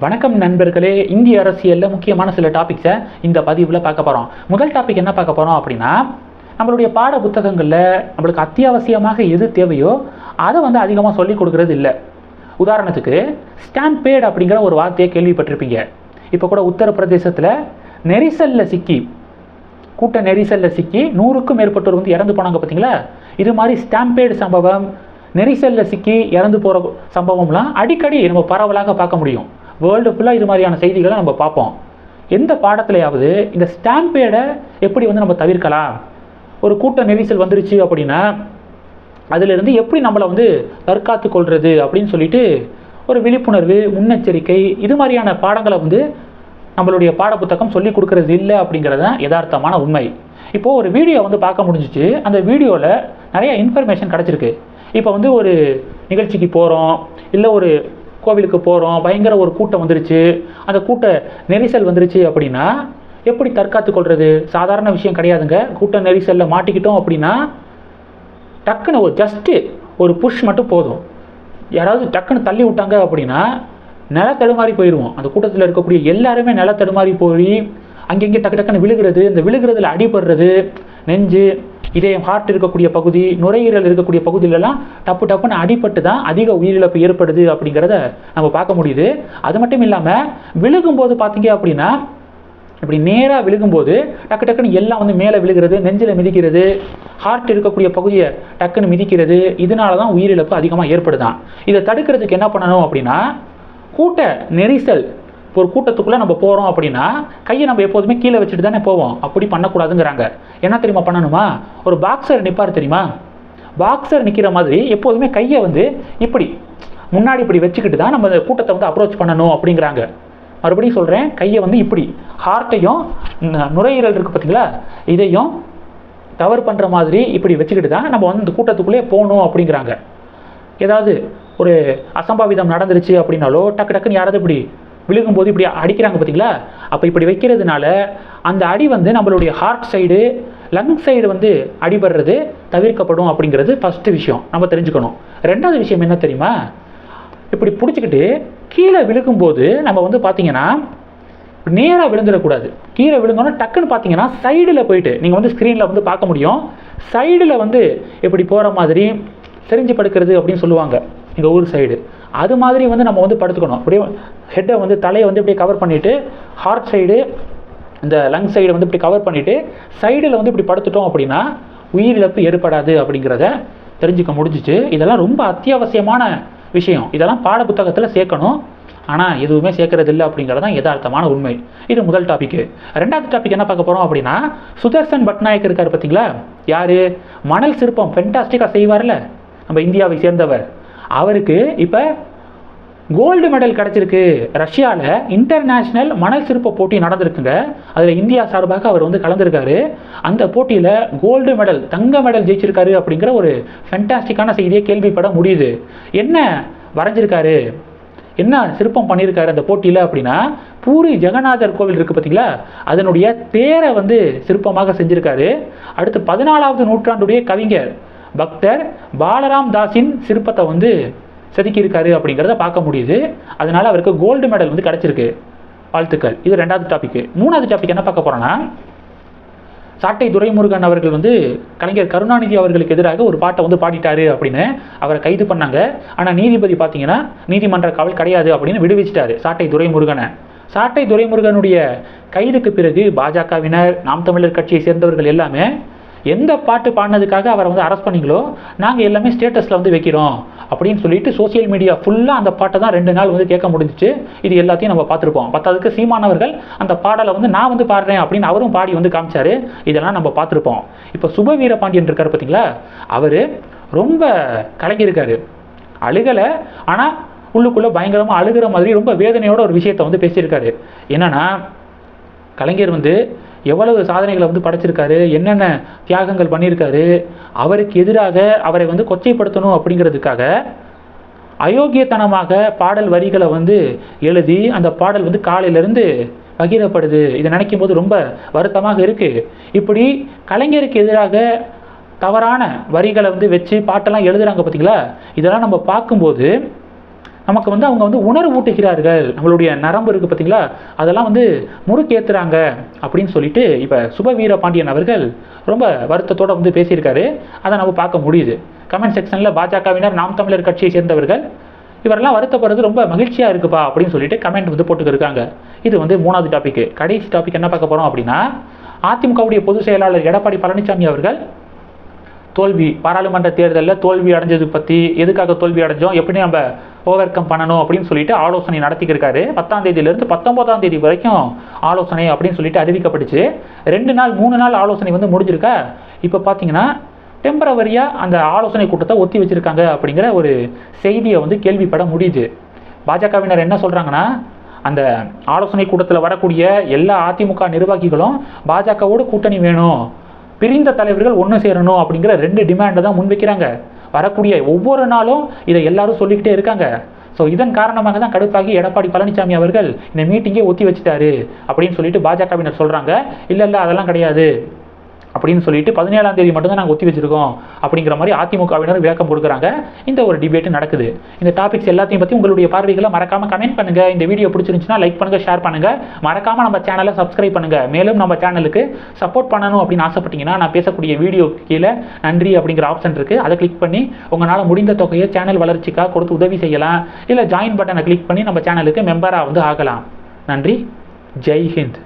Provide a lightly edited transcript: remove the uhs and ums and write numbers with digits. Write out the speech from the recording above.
வணக்கம் நண்பர்களே. இந்திய அரசியலில் முக்கியமான சில டாபிக்ஸை இந்த பதிவில் பார்க்க போகிறோம். முதல் டாபிக் என்ன பார்க்க போகிறோம் அப்படின்னா, நம்மளுடைய பாட புத்தகங்களில் நம்மளுக்கு அத்தியாவசியமாக எது தேவையோ அதை அதிகமாக சொல்லிக் கொடுக்கறது இல்லை. உதாரணத்துக்கு ஸ்டாம்பேட் அப்படிங்கிற ஒரு வார்த்தையை கேள்விப்பட்டிருப்பீங்க. இப்போ கூட உத்தரப்பிரதேசத்தில் நெரிசலில் சிக்கி கூட்ட நெரிசலில் சிக்கி 100க்கும் மேற்பட்டோர் இறந்து போனாங்க பார்த்தீங்களா. இது மாதிரி ஸ்டாம்பேட் சம்பவம், நெரிசலில் சிக்கி இறந்து போகிற சம்பவம்லாம் அடிக்கடி நம்ம பரவலாக பார்க்க முடியும். வேர்ல்டு ஃபுல்லாக இது மாதிரியான செய்திகளை நம்ம பார்ப்போம். எந்த பாடத்துலையாவது இந்த ஸ்டாம்பேடை எப்படி நம்ம தவிர்க்கலாம், ஒரு கூட்ட நெரிசல் வந்துருச்சு அப்படின்னா அதிலிருந்து எப்படி நம்மளை தற்காத்து கொள்வது அப்படின்னு சொல்லிட்டு ஒரு விழிப்புணர்வு, முன்னெச்சரிக்கை, இது மாதிரியான பாடங்களை நம்மளுடைய பாடப்புத்தகம் சொல்லி கொடுக்கறது இல்லை அப்படிங்கிறது தான் யதார்த்தமான உண்மை. இப்போது ஒரு வீடியோ பார்க்க முடிஞ்சிச்சு. அந்த வீடியோவில் நிறைய இன்ஃபர்மேஷன் கிடச்சிருக்கு. இப்போ ஒரு நிகழ்ச்சிக்கு போகிறோம், இல்லை ஒரு கோவிலுக்கு போகிறோம், பயங்கர ஒரு கூட்டம் வந்துருச்சு, அந்த கூட்ட நெரிசல் வந்துருச்சு அப்படின்னா எப்படி தற்காத்து கொள்வது? சாதாரண விஷயம் கிடையாதுங்க. கூட்ட நெரிசலில் மாட்டிக்கிட்டோம் அப்படின்னா டக்குன்னு ஜஸ்ட்டு ஒரு புஷ் மட்டும் போதும். யாராவது டக்குன்னு தள்ளி விட்டாங்க அப்படின்னா நில தடுமாறி போயிடுவோம். அந்த கூட்டத்தில் இருக்கக்கூடிய எல்லாருமே நில தடுமாறி போய் அங்கங்கே டக்குன்னு விழுகிறது. இந்த விழுகிறதுல அடிபடுறது, நெஞ்சு, இதயம், ஹார்ட் இருக்கக்கூடிய பகுதி, நுரையீரல் இருக்கக்கூடிய பகுதியிலலாம் டப்புன்னு அடிபட்டு தான் அதிக உயிரிழப்பு ஏற்படுது அப்படிங்கிறத நம்ம பார்க்க முடியுது. அது மட்டும் இல்லாமல் விழுகும்போது பார்த்தீங்க அப்படின்னா இப்படி நேராக விழுகும்போது டக்குன்னு எல்லாம் மேலே விழுகிறது, நெஞ்சில் மிதிக்கிறது, ஹார்ட் இருக்கக்கூடிய பகுதியை டக்குன்னு மிதிக்கிறது. இதனால தான் உயிரிழப்பு அதிகமாக ஏற்படுதான். இதை தடுக்கிறதுக்கு என்ன பண்ணணும் அப்படின்னா, கூட்ட நெரிசல், ஒரு கூட்டத்துக்குள்ளே நம்ம போகிறோம் அப்படின்னா கையை நம்ம எப்போதுமே கீழே வச்சுட்டு தானே போவோம். அப்படி பண்ணக்கூடாதுங்கிறாங்க. என்ன தெரியுமா பண்ணணுமா? ஒரு பாக்ஸர் நிற்பார் தெரியுமா, பாக்ஸர் நிற்கிற மாதிரி எப்போதுமே கையை இப்படி முன்னாடி இப்படி வச்சுக்கிட்டு தான் நம்ம கூட்டத்தை அப்ரோச் பண்ணணும் அப்படிங்கிறாங்க. மறுபடியும் சொல்கிறேன், கையை இப்படி ஹார்ட்டையும் நுரையீரல் இருக்குது பார்த்தீங்களா, இதையும் கவர் பண்ணுற மாதிரி இப்படி வச்சுக்கிட்டு தான் நம்ம இந்த கூட்டத்துக்குள்ளே போகணும் அப்படிங்கிறாங்க. ஏதாவது ஒரு அசம்பாவிதம் நடந்துருச்சு அப்படின்னாலோ டக்குன்னு யாராவது இப்படி விழுகும்போது இப்படி அடிக்கிறாங்க பார்த்தீங்களா, அப்போ இப்படி வைக்கிறதுனால அந்த அடி நம்மளுடைய ஹார்ட் சைடு, லங் சைடு அடிபடுறது தவிர்க்கப்படும் அப்படிங்கிறது ஃபஸ்ட்டு விஷயம் நம்ம தெரிஞ்சுக்கணும். ரெண்டாவது விஷயம் என்ன தெரியுமா, இப்படி பிடிச்சிக்கிட்டு கீழே விழுகும்போது நம்ம பார்த்தீங்கன்னா நேராக விழுந்துடக்கூடாது. கீழே விழுந்தோன்னா டக்குன்னு பார்த்தீங்கன்னா சைடில் போயிட்டு நீங்கள் ஸ்க்ரீனில் பார்க்க முடியும். சைடில் இப்படி போகிற மாதிரி தெரிஞ்சு படுக்கிறது அப்படின்னு சொல்லுவாங்க எங்கள் ஊர் சைடு. அது மாதிரி நம்ம படுத்துக்கணும். அப்படியே ஹெட்டை தலையை இப்படியே கவர் பண்ணிவிட்டு, ஹார்ட் சைடு, இந்த லங் சைடு இப்படி கவர் பண்ணிவிட்டு சைடில் இப்படி படுத்துட்டோம் அப்படின்னா உயிரிழப்பு ஏற்படாது அப்படிங்கிறத தெரிஞ்சுக்க முடிஞ்சிச்சு. இதெல்லாம் ரொம்ப அத்தியாவசியமான விஷயம். இதெல்லாம் பாட புத்தகத்தில் சேர்க்கணும். ஆனால் எதுவுமே சேர்க்கறது இல்லை அப்படிங்கிறது தான் யதார்த்தமான உண்மை. இது முதல் டாப்பிக்கு. ரெண்டாவது டாபிக் என்ன பார்க்க போகிறோம் அப்படின்னா, சுதர்சன் பட்நாயக் இருக்கார் பார்த்தீங்களா, யார், மணல் சிற்பம் ஃபென்டாஸ்டிக்காக செய்வார்ல, நம்ம இந்தியாவை சேர்ந்தவர். அவருக்கு இப்போ கோல்டு மெடல் கிடச்சிருக்கு. ரஷ்யாவில் இன்டர்நேஷ்னல் மணல் சிற்ப போட்டி நடந்திருக்குங்க. அதில் இந்தியா சார்பாக அவர் கலந்துருக்காரு. அந்த போட்டியில் கோல்டு மெடல், தங்க மெடல் ஜெயிச்சிருக்காரு அப்படிங்கிற ஒரு ஃபென்டாஸ்டிக்கான செய்தியை கேள்விப்பட முடியுது. என்ன வரைஞ்சிருக்காரு, என்ன சிற்பம் பண்ணியிருக்காரு அந்த போட்டியில் அப்படின்னா, பூரி ஜெகநாதர் கோவில் இருக்குது பார்த்தீங்களா, அதனுடைய தேரை சிற்பமாக செஞ்சுருக்காரு. அடுத்து 14வது நூற்றாண்டுடைய கவிஞர் பக்தர் பாலராம் தாஸின் சிற்பத்தை செதுக்கியிருக்காரு அப்படிங்கிறத பார்க்க முடியுது. அதனால் அவருக்கு கோல்டு மெடல் கிடச்சிருக்கு. வாழ்த்துக்கள். இது ரெண்டாவது டாபிக்கு. மூணாவது டாபிக் என்ன பார்க்க போகிறோன்னா, சாட்டை துரைமுருகன் அவர்கள் கலைஞர் கருணாநிதி அவர்களுக்கு எதிராக ஒரு பாட்டை பாடிட்டாரு அப்படின்னு அவரை கைது பண்ணாங்க. ஆனால் நீதிபதி பார்த்தீங்கன்னா நீதிமன்ற காவல் கிடையாது அப்படின்னு விடுவிச்சிட்டாரு சாட்டை துரைமுருகனை. சாட்டை துரைமுருகனுடைய கைதுக்கு பிறகு பாஜகவினர், நாம் தமிழர் கட்சியை சேர்ந்தவர்கள் எல்லாமே எந்த பாட்டு பாடினதுக்காக அவரை அரெஸ்ட் பண்ணிங்களோ நாங்கள் எல்லாமே ஸ்டேட்டஸில் வைக்கிறோம் அப்படின்னு சொல்லிட்டு சோசியல் மீடியா ஃபுல்லாக அந்த பாட்டை தான் 2 நாள் கேட்க முடிஞ்சிச்சு. இது எல்லாத்தையும் நம்ம பார்த்துருப்போம். பத்தாவதுக்கு சீமானவர்கள் அந்த பாடலை நான் பாடுறேன் அப்படின்னு அவரும் பாடி காமிச்சாரு. இதெல்லாம் நம்ம பார்த்துருப்போம். இப்போ சுப வீரபாண்டியன் இருக்கார் பார்த்தீங்களா, அவர் ரொம்ப கலங்கியிருக்காரு. அழுகலை, ஆனால் உள்ளுக்குள்ளே பயங்கரமாக அழுகிற மாதிரி ரொம்ப வேதனையோட ஒரு விஷயத்தை பேசியிருக்காரு. என்னன்னா, கலைஞர் எவ்வளவு சாதனைகளை படைச்சிருக்காரு, என்னென்ன தியாகங்கள் பண்ணியிருக்காரு, அவருக்கு எதிராக அவரை கொச்சைப்படுத்தணும் அப்படிங்கிறதுக்காக அயோக்கியத்தனமாக பாடல் வரிகளை எழுதி அந்த பாடல் காலையிலேருந்து பகிரப்படுது. இதை நினைக்கும் போது ரொம்ப வருத்தமாக இருக்குது. இப்படி கலைஞருக்கு எதிராக தவறான வரிகளை வச்சு பாட்டெல்லாம் எழுதுகிறாங்க பார்த்தீங்களா. இதெல்லாம் நம்ம பார்க்கும்போது நமக்கு வந்து அவங்க வந்து உணர்வு ஊட்டுகிறார்கள், நம்மளுடைய நரம்பு இருக்குது பார்த்தீங்களா, அதெல்லாம் வந்து முறுக்கேற்றுறாங்க அப்படின்னு சொல்லிட்டு இப்போ சுப வீரபாண்டியன் அவர்கள் ரொம்ப வருத்தத்தோடு வந்து பேசியிருக்காரு. அதை நம்ம பார்க்க முடியுது. கமெண்ட் செக்ஷனில் பாஜகவினர், நாம் தமிழர் கட்சியை சேர்ந்தவர்கள் இவரெல்லாம் வருத்தப்படுறது ரொம்ப மகிழ்ச்சியாக இருக்குப்பா அப்படின்னு சொல்லிட்டு கமெண்ட் வந்து போட்டுக்கிருக்காங்க. இது வந்து 3வது டாபிக். கடைசி டாபிக் என்ன பார்க்க போகிறோம் அப்படின்னா, அதிமுகவுடைய பொதுச் செயலாளர் எடப்பாடி பழனிசாமி அவர்கள் தோல்வி, பாராளுமன்ற தேர்தலில் தோல்வி அடைஞ்சது பற்றி, எதுக்காக தோல்வி அடைஞ்சோம், எப்படி நம்ம ஓவர் கம் பண்ணணும் அப்படின்னு சொல்லிட்டு ஆலோசனை நடத்திக்கிருக்காரு. 10ஆம் தேதியிலிருந்து 19ஆம் தேதி வரைக்கும் ஆலோசனை அப்படின்னு சொல்லிட்டு அறிவிக்கப்பட்டுச்சு. 2 நாள் 3 நாள் ஆலோசனை வந்து முடிஞ்சிருக்கா. இப்போ பார்த்தீங்கன்னா டெம்பரவரியாக அந்த ஆலோசனை கூட்டத்தை ஒத்தி வச்சுருக்காங்க அப்படிங்கிற ஒரு செய்தியை வந்து கேள்விப்பட முடியுது. பாஜகவினர் என்ன சொல்கிறாங்கன்னா, அந்த ஆலோசனை கூட்டத்தில் வரக்கூடிய எல்லா அதிமுக நிர்வாகிகளும் பாஜகவோடு கூட்டணி வேணும், பிரிந்த தலைவர்கள் ஒன்று சேரணும் அப்படிங்கிற 2 டிமாண்டை தான் முன்வைக்கிறாங்க. வரக்கூடிய ஒவ்வொரு நாளும் இதை எல்லாரும் சொல்லிக்கிட்டே இருக்காங்க. ஸோ இதன் காரணமாக தான் கடுப்பாகி எடப்பாடி பழனிசாமி அவர்கள் இந்த மீட்டிங்கே ஒத்தி வச்சுட்டாரு அப்படின்னு சொல்லிட்டு பாஜகவினர் சொல்கிறாங்க. இல்லை அதெல்லாம் கிடையாது அப்படின்னு சொல்லிட்டு 17ஆம் தேதி மட்டும்தான் நாங்கள் ஒத்தி வச்சிருக்கோம் அப்படிங்கிற மாதிரி அதிமுகவினர் விளக்கம் கொடுக்குறாங்க. இந்த ஒரு டிபேட் நடக்குது. இந்த டாபிக்ஸ் எல்லாத்தையும் பற்றி உங்களுடைய பார்வைகளை மறக்காமல் கமெண்ட் பண்ணுங்கள். இந்த வீடியோ பிடிச்சிருந்துச்சுன்னா லைக் பண்ணுங்கள், ஷேர் பண்ணுங்கள். மறக்காமல் நம்ம சேனலை சப்ஸ்கிரைப் பண்ணுங்கள். மேலும் நம்ம சேனலுக்கு சப்போர்ட் பண்ணணும் அப்படின்னு ஆசைப்பட்டீங்கன்னா, நான் பேசக்கூடிய வீடியோ கீழே நன்றி அப்படிங்கிற ஆப்ஷன் இருக்குது. அதை கிளிக் பண்ணி உங்களால் முடிந்த தொகையை சேனல் வளர்ச்சிக்காக கொடுத்து உதவி செய்யலாம். இல்லை ஜாயின் பட்டனை கிளிக் பண்ணி நம்ம சேனலுக்கு மெம்பராக வந்து ஆகலாம். நன்றி. ஜெய் ஹிந்த்.